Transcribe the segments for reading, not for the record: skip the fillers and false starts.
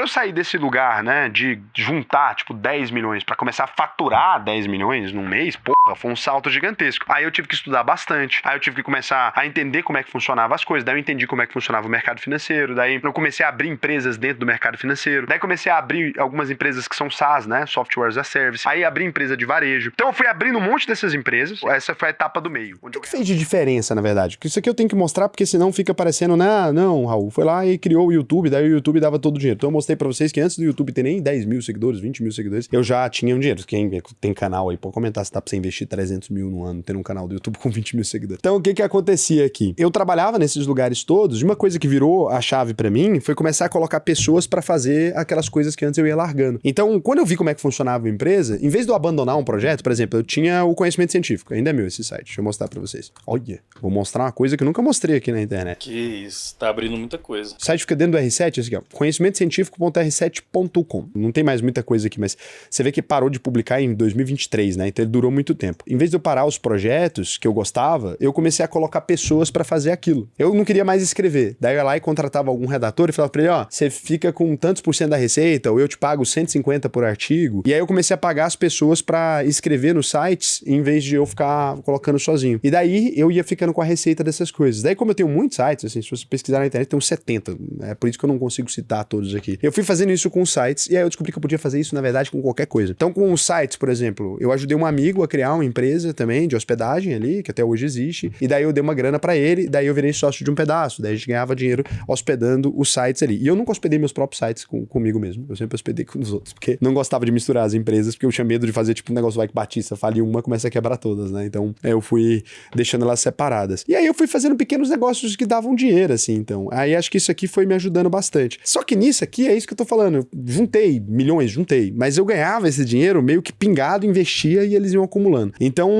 pra eu sair desse lugar, né, de juntar, tipo, 10 milhões pra começar a faturar 10 milhões num mês, porra, foi um salto gigantesco. Aí eu tive que estudar bastante, aí eu tive que começar a entender como é que funcionava as coisas, daí eu entendi como é que funcionava o mercado financeiro, daí eu comecei a abrir empresas dentro do mercado financeiro, daí comecei a abrir algumas empresas que são SaaS, né, Software as a Service, aí abri empresa de varejo. Então eu fui abrindo um monte dessas empresas, essa foi a etapa do meio. O que fez de diferença, na verdade? Porque isso aqui eu tenho que mostrar, porque senão fica parecendo, né, não, Raul, foi lá e criou o YouTube, daí o YouTube dava todo o dinheiro. Então eu mostrei pra vocês que antes do YouTube ter nem 10 mil seguidores, 20 mil seguidores, eu já tinha um dinheiro. Quem tem canal aí, pode comentar se dá pra você investir 300 mil no ano, tendo um canal do YouTube com 20 mil seguidores. Então o que que acontecia aqui? Eu trabalhava nesses lugares todos, e uma coisa que virou a chave pra mim foi começar a colocar pessoas pra fazer aquelas coisas que antes eu ia largando. Então, quando eu vi como é que funcionava a empresa, em vez de eu abandonar um projeto, por exemplo, eu tinha o conhecimento científico, ainda é meu esse site, deixa eu mostrar pra vocês. Olha, vou mostrar uma coisa que eu nunca mostrei aqui na internet. Que isso, tá abrindo muita coisa. O site fica dentro do R7, esse aqui, ó, conhecimentocientifico.r7.com. Não tem mais muita coisa aqui, mas você vê que parou de publicar em 2023, né? Então ele durou muito tempo. Em vez de eu parar os projetos que eu gostava, eu comecei a colocar pessoas pra fazer aquilo. Eu não queria mais escrever. Daí eu ia lá e contratava algum redator e falava pra ele, ó, você fica com tantos por cento da receita, ou eu te pago 150 por artigo. E aí eu comecei a pagar as pessoas pra escrever nos sites, em vez de eu ficar colocando sozinho. E daí eu ia ficando com a receita dessas coisas. Daí como eu tenho muitos sites, assim, se você pesquisar na internet, tem uns 70. É por isso que eu não consigo citar todos aqui. Eu fui fazendo isso com os sites, e aí eu descobri que eu podia fazer isso, na verdade, com qualquer coisa. Então, com os sites, por exemplo, eu ajudei um amigo a criar uma empresa também de hospedagem ali, que até hoje existe, e daí eu dei uma grana pra ele, daí eu virei sócio de um pedaço, daí a gente ganhava dinheiro hospedando os sites ali. E eu nunca hospedei meus próprios sites comigo mesmo, eu sempre hospedei com os outros, porque não gostava de misturar as empresas, porque eu tinha medo de fazer tipo um negócio vai que Batista, fale uma, começa a quebrar todas, né? Então, eu fui deixando elas separadas. E aí eu fui fazendo pequenos negócios que davam dinheiro, assim, então. Aí acho que isso aqui foi me ajudando bastante. Só que nisso aqui é isso que eu tô falando, eu juntei milhões, mas eu ganhava esse dinheiro meio que pingado, investia e eles iam acumulando. Então,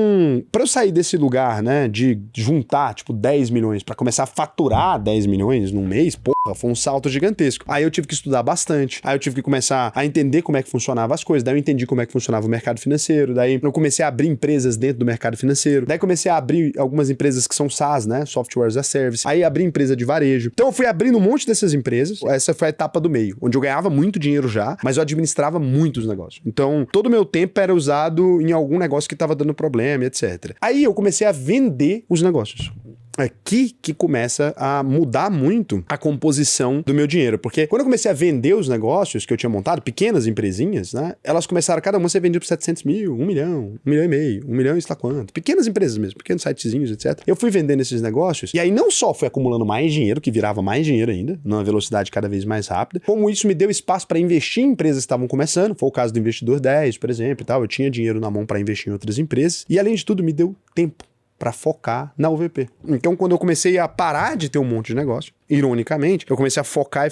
pra eu sair desse lugar, né, de juntar, tipo, 10 milhões pra começar a faturar 10 milhões num mês, porra, foi um salto gigantesco. Aí eu tive que estudar bastante, aí eu tive que começar a entender como é que funcionava as coisas, daí eu entendi como é que funcionava o mercado financeiro, daí eu comecei a abrir empresas dentro do mercado financeiro, daí comecei a abrir algumas empresas que são SaaS, né, Software as a Service, aí abri empresa de varejo. Então eu fui abrindo um monte dessas empresas, essa foi a etapa do meio, onde eu ganhava muito dinheiro já, mas eu administrava muitos negócios. Então, todo o meu tempo era usado em algum negócio que estava dando problema, etc. Aí eu comecei a vender os negócios. Aqui que começa a mudar muito a composição do meu dinheiro, porque quando eu comecei a vender os negócios que eu tinha montado, pequenas empresinhas, né, elas começaram, cada uma ser vendida por 700 mil, 1 milhão, 1 milhão e meio, 1 milhão e sei lá quanto, pequenas empresas mesmo, pequenos sitezinhos, etc. Eu fui vendendo esses negócios, e aí não só fui acumulando mais dinheiro, que virava mais dinheiro ainda, numa velocidade cada vez mais rápida, como isso me deu espaço para investir em empresas que estavam começando, foi o caso do Investidor 10, por exemplo, e tal, eu tinha dinheiro na mão para investir em outras empresas, e além de tudo me deu tempo para focar na UVP. Então, quando eu comecei a parar de ter um monte de negócio, ironicamente, eu comecei a focar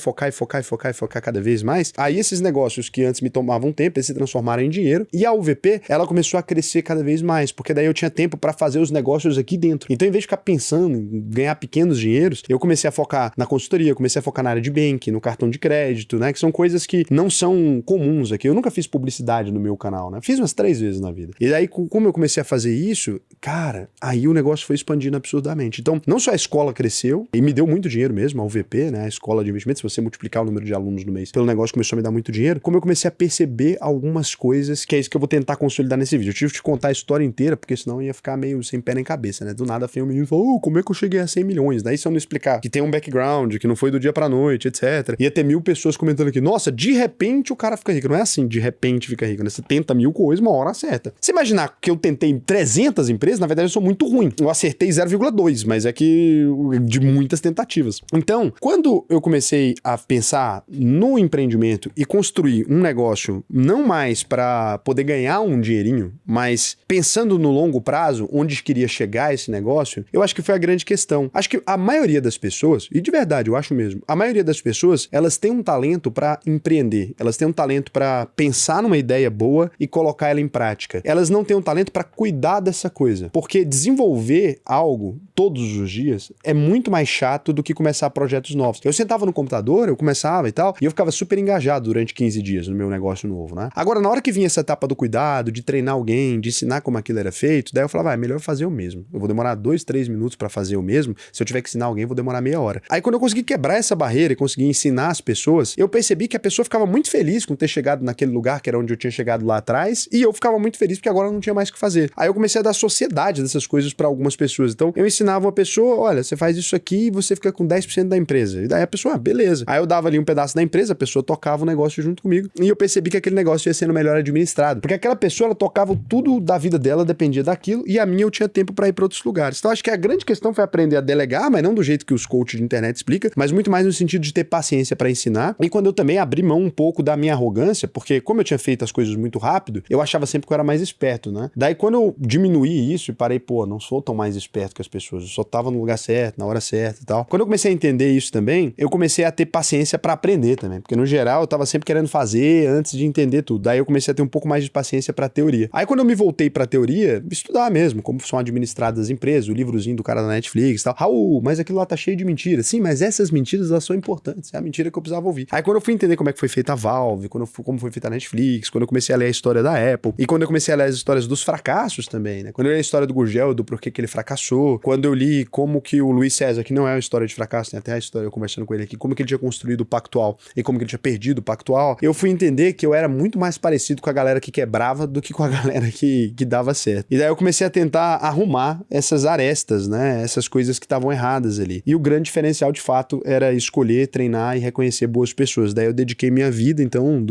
cada vez mais, aí esses negócios que antes me tomavam tempo, eles se transformaram em dinheiro, e a UVP, ela começou a crescer cada vez mais, porque daí eu tinha tempo para fazer os negócios aqui dentro. Então, em vez de ficar pensando em ganhar pequenos dinheiros, eu comecei a focar na consultoria, comecei a focar na área de banking, no cartão de crédito, né, que são coisas que não são comuns aqui. Eu nunca fiz publicidade no meu canal, né, fiz umas 3 vezes na vida. E daí, como eu comecei a fazer isso, cara, aí o negócio foi expandindo absurdamente. Então, não só a escola cresceu, e me deu muito dinheiro mesmo, a UVP, né, a escola de investimentos, se você multiplicar o número de alunos no mês pelo negócio, começou a me dar muito dinheiro, como eu comecei a perceber algumas coisas, que é isso que eu vou tentar consolidar nesse vídeo. Eu tive que te contar a história inteira, porque senão ia ficar meio sem pé nem cabeça, né? Do nada vem um menino e fala, como é que eu cheguei a 100 milhões? Daí se eu não explicar que tem um background, que não foi do dia pra noite, etc. Ia ter 1000 pessoas comentando aqui, nossa, de repente o cara fica rico. Não é assim, de repente fica rico, né? Você tenta 1000 coisas, uma hora acerta. Se imaginar que eu tentei 300 empresas, na verdade eu sou muito ruim. Eu acertei 0,2, mas é que de muitas tentativas. Então, quando eu comecei a pensar no empreendimento e construir um negócio não mais para poder ganhar um dinheirinho, mas pensando no longo prazo, onde queria chegar esse negócio, eu acho que foi a grande questão. Acho que a maioria das pessoas, e de verdade, eu acho mesmo, a maioria das pessoas, elas têm um talento para empreender, elas têm um talento para pensar numa ideia boa e colocar ela em prática. Elas não têm um talento para cuidar dessa coisa, porque desenvolver desenvolver algo todos os dias é muito mais chato do que começar projetos novos. Eu sentava no computador, eu começava e tal, e eu ficava super engajado durante 15 dias no meu negócio novo, né? Agora, na hora que vinha essa etapa do cuidado, de treinar alguém, de ensinar como aquilo era feito, daí eu falava, é melhor fazer eu mesmo. Eu vou demorar 2, 3 minutos pra fazer eu mesmo. Se eu tiver que ensinar alguém, eu vou demorar meia hora. Aí, quando eu consegui quebrar essa barreira e consegui ensinar as pessoas, eu percebi que a pessoa ficava muito feliz com ter chegado naquele lugar que era onde eu tinha chegado lá atrás, e eu ficava muito feliz porque agora eu não tinha mais o que fazer. Aí eu comecei a dar sociedade dessas coisas pra algumas pessoas. Então, eu ensinava uma pessoa, olha, você faz isso aqui e você fica com 10% da empresa. E daí a pessoa, beleza. Aí eu dava ali um pedaço da empresa, a pessoa tocava o negócio junto comigo, e eu percebi que aquele negócio ia sendo melhor administrado. Porque aquela pessoa, ela tocava tudo da vida dela, dependia daquilo, e a minha eu tinha tempo pra ir pra outros lugares. Então, acho que a grande questão foi aprender a delegar, mas não do jeito que os coaches de internet explicam, mas muito mais no sentido de ter paciência pra ensinar. E quando eu também abri mão um pouco da minha arrogância, porque como eu tinha feito as coisas muito rápido, eu achava sempre que eu era mais esperto, né? Daí quando eu diminuí isso e parei, pô, não sou tão mais esperto que as pessoas, eu só tava no lugar certo, na hora certa e tal. Quando eu comecei a entender isso também, eu comecei a ter paciência pra aprender também, porque no geral eu tava sempre querendo fazer antes de entender tudo. Daí eu comecei a ter um pouco mais de paciência pra teoria. Aí quando eu me voltei pra teoria, estudar mesmo, como são administradas as empresas, o livrozinho do cara da Netflix e tal. Raul, mas aquilo lá tá cheio de mentiras. Sim, mas essas mentiras, elas são importantes. É a mentira que eu precisava ouvir. Aí quando eu fui entender como é que foi feita a Valve, como foi feita a Netflix, quando eu comecei a ler a história da Apple, e quando eu comecei a ler as histórias dos fracassos também, né? Quando eu li a história do Gurgel, do porquê que ele fracassou, quando eu li como que o Luiz César, que não é uma história de fracasso, tem até a história, eu conversando com ele aqui, como que ele tinha construído o Pactual e como que ele tinha perdido o Pactual, eu fui entender que eu era muito mais parecido com a galera que quebrava do que com a galera que dava certo. E daí eu comecei a tentar arrumar essas arestas, né? Essas coisas que estavam erradas ali. E o grande diferencial, de fato, era escolher, treinar e reconhecer boas pessoas. Daí eu dediquei minha vida, então,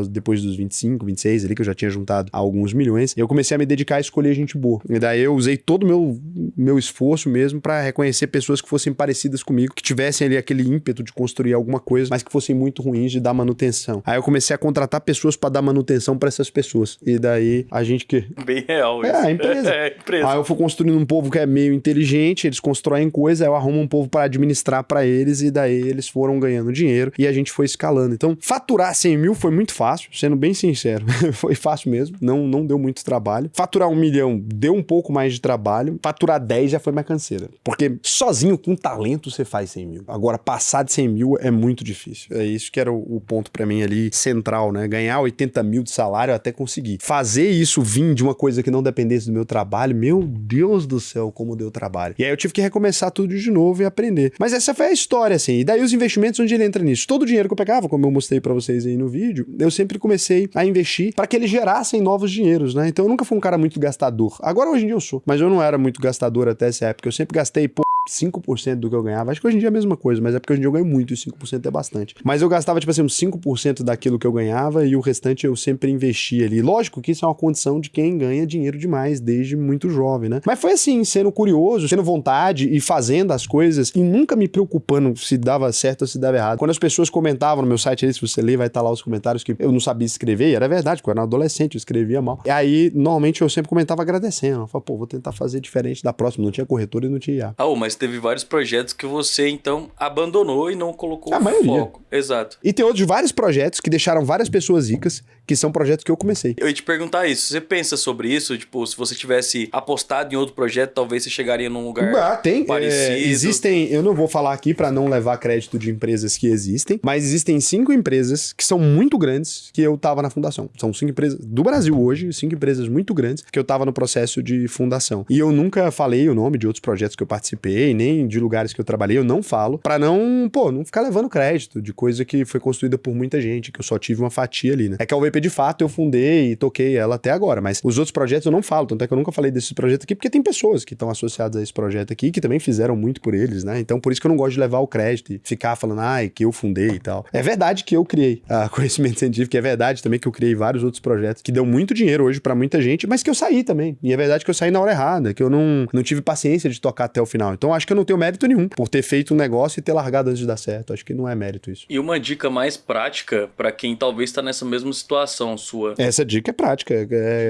depois dos 25, 26 ali, que eu já tinha juntado alguns milhões, eu comecei a me dedicar a escolher gente boa. E daí eu usei todo o meu esforço mesmo pra reconhecer pessoas que fossem parecidas comigo, que tivessem ali aquele ímpeto de construir alguma coisa, mas que fossem muito ruins de dar manutenção. Aí eu comecei a contratar pessoas pra dar manutenção pra essas pessoas. E daí a gente que... Bem real isso. A empresa. Empresa. Aí eu fui construindo um povo que é meio inteligente, eles constroem coisa, aí eu arrumo um povo pra administrar pra eles, e daí eles foram ganhando dinheiro e a gente foi escalando. Então, faturar 100 mil foi muito fácil, sendo bem sincero. Foi fácil mesmo, não deu muito trabalho. Faturar 1 milhão deu um pouco mais de trabalho. Faturar 10 já foi mais canseira. Porque sozinho, com talento, você faz 100 mil. Agora, passar de 100 mil é muito difícil. É isso que era o ponto pra mim ali central, né? Ganhar 80 mil de salário eu até consegui. Fazer isso vir de uma coisa que não dependesse do meu trabalho, meu Deus do céu, como deu trabalho. E aí eu tive que recomeçar tudo de novo e aprender. Mas essa foi a história, assim. E daí os investimentos, onde ele entra nisso? Todo o dinheiro que eu pegava, como eu mostrei pra vocês aí no vídeo, eu sempre comecei a investir para que eles gerassem novos dinheiros, né? Então eu nunca fui um cara muito gastador. Agora hoje em dia eu sou, mas eu não era muito gastador até essa época. Eu sempre gastei, 5% do que eu ganhava. Acho que hoje em dia é a mesma coisa, mas é porque hoje em dia eu ganho muito e 5% é bastante. Mas eu gastava, tipo assim, uns 5% daquilo que eu ganhava e o restante eu sempre investia ali. Lógico que isso é uma condição de quem ganha dinheiro demais desde muito jovem, né? Mas foi assim, sendo curioso, tendo vontade e fazendo as coisas e nunca me preocupando se dava certo ou se dava errado. Quando as pessoas comentavam no meu site, se você ler, vai estar lá os comentários que eu não sabia escrever, e era verdade, porque eu era um adolescente, eu escrevia mal. E aí, normalmente, eu sempre comentava agradecendo. Eu falava, vou tentar fazer diferente da próxima. Não tinha corretor e não tinha IA. Mas teve vários projetos que você, então, abandonou e não colocou a maioria. Foco. Exato. E tem outros vários projetos que deixaram várias pessoas ricas, que são projetos que eu comecei. Eu ia te perguntar isso. Você pensa sobre isso? Tipo, se você tivesse apostado em outro projeto, talvez você chegaria num lugar tem. parecido. Existem, eu não vou falar aqui para não levar crédito de empresas que existem, mas existem 5 empresas que são muito grandes que eu tava na fundação. São 5 empresas do Brasil hoje, 5 empresas muito grandes que eu tava no processo de fundação. E eu nunca falei o nome de outros projetos que eu participei, nem de lugares que eu trabalhei, eu não falo, pra não ficar levando crédito de coisa que foi construída por muita gente, que eu só tive uma fatia ali, né? É que a UVP, de fato, eu fundei e toquei ela até agora, mas os outros projetos eu não falo, tanto é que eu nunca falei desses projetos aqui, porque tem pessoas que estão associadas a esse projeto aqui, que também fizeram muito por eles, né? Então, por isso que eu não gosto de levar o crédito e ficar falando, que eu fundei e tal. É verdade que eu criei conhecimento científico, é verdade também que eu criei vários outros projetos que dão muito dinheiro hoje pra muita gente, mas que eu saí também. E é verdade que eu saí na hora errada, que eu não tive paciência de tocar até o final. Então, acho que eu não tenho mérito nenhum por ter feito um negócio e ter largado antes de dar certo. Acho que não é mérito isso. E uma dica mais prática pra quem talvez tá nessa mesma situação sua. Essa dica é prática.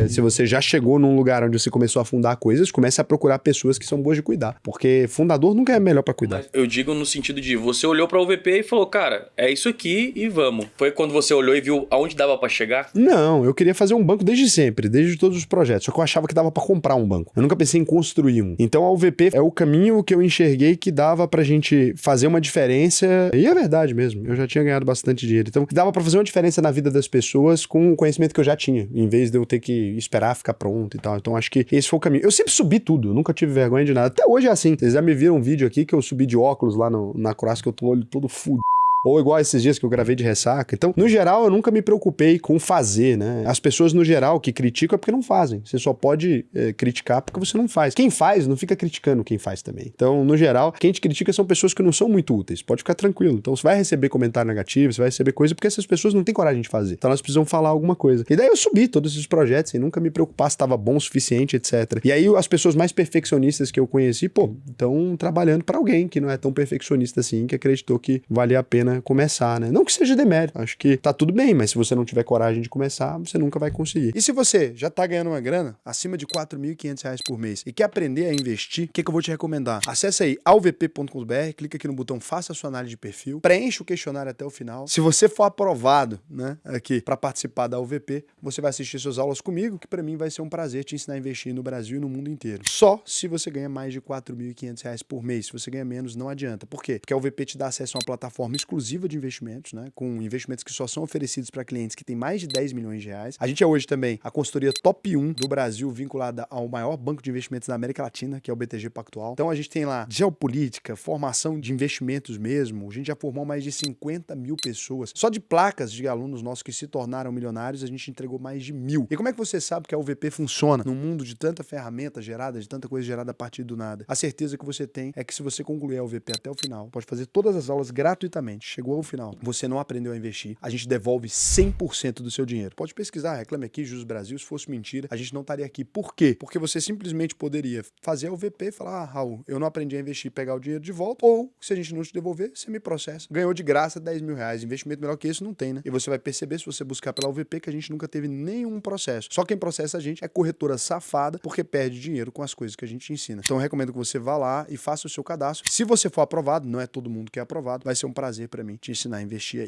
Se você já chegou num lugar onde você começou a fundar coisas, comece a procurar pessoas que são boas de cuidar. Porque fundador nunca é melhor pra cuidar. Mas eu digo no sentido de você olhou pra UVP e falou, cara, é isso aqui e vamos. Foi quando você olhou e viu aonde dava pra chegar? Não, eu queria fazer um banco desde sempre, desde todos os projetos. Só que eu achava que dava pra comprar um banco. Eu nunca pensei em construir um. Então a UVP é o caminho que eu enxerguei que dava pra gente fazer uma diferença. E é verdade mesmo. Eu já tinha ganhado bastante dinheiro. Então dava pra fazer uma diferença na vida das pessoas com o conhecimento que eu já tinha, em vez de eu ter que esperar ficar pronto e tal. Então acho que esse foi o caminho. Eu sempre subi tudo, eu nunca tive vergonha de nada. Até hoje é assim. Vocês já me viram um vídeo aqui que eu subi de óculos lá na Croácia, que eu tô olho todo fudido. Ou igual esses dias que eu gravei de ressaca. Então, no geral, eu nunca me preocupei com fazer, né? As pessoas, no geral, que criticam é porque não fazem. Você só pode criticar porque você não faz. Quem faz, não fica criticando quem faz também. Então, no geral, quem te critica são pessoas que não são muito úteis. Pode ficar tranquilo. Então, você vai receber comentário negativo, você vai receber coisa porque essas pessoas não têm coragem de fazer. Então, elas precisam falar alguma coisa. E daí eu subi todos esses projetos sem nunca me preocupar se estava bom o suficiente, etc. E aí, as pessoas mais perfeccionistas que eu conheci, estão trabalhando para alguém que não é tão perfeccionista assim, que acreditou que valia a pena começar, né? Não que seja demérito, acho que tá tudo bem, mas se você não tiver coragem de começar, você nunca vai conseguir. E se você já tá ganhando uma grana acima de R$4.500 por mês e quer aprender a investir, o que eu vou te recomendar? Acesse aí alvp.com.br, clica aqui no botão Faça a sua análise de perfil, preencha o questionário até o final. Se você for aprovado, né, aqui para participar da UVP, você vai assistir suas aulas comigo, que para mim vai ser um prazer te ensinar a investir no Brasil e no mundo inteiro. Só se você ganha mais de R$4.500 por mês. Se você ganha menos, não adianta. Por quê? Porque a UVP te dá acesso a uma plataforma exclusiva de investimentos, né? Com investimentos que só são oferecidos para clientes que têm mais de 10 milhões de reais. A gente é hoje também a consultoria top 1 do Brasil, vinculada ao maior banco de investimentos da América Latina, que é o BTG Pactual. Então a gente tem lá geopolítica, formação de investimentos mesmo. A gente já formou mais de 50 mil pessoas. Só de placas de alunos nossos que se tornaram milionários, a gente entregou mais de 1.000. E como é que você sabe que a UVP funciona num mundo de tanta ferramenta gerada, de tanta coisa gerada a partir do nada? A certeza que você tem é que se você concluir a UVP até o final, pode fazer todas as aulas gratuitamente. Chegou ao final, você não aprendeu a investir, a gente devolve 100% do seu dinheiro. Pode pesquisar, Reclame Aqui, Juros Brasil, se fosse mentira, a gente não estaria aqui. Por quê? Porque você simplesmente poderia fazer a UVP e falar, Raul, eu não aprendi a investir e pegar o dinheiro de volta, ou se a gente não te devolver, você me processa. Ganhou de graça R$10.000, investimento melhor que isso não tem, né? E você vai perceber, se você buscar pela UVP, que a gente nunca teve nenhum processo. Só quem processa a gente é corretora safada, porque perde dinheiro com as coisas que a gente ensina. Então eu recomendo que você vá lá e faça o seu cadastro. Se você for aprovado, não é todo mundo que é aprovado, vai ser um prazer para mim te ensinar a investir aí.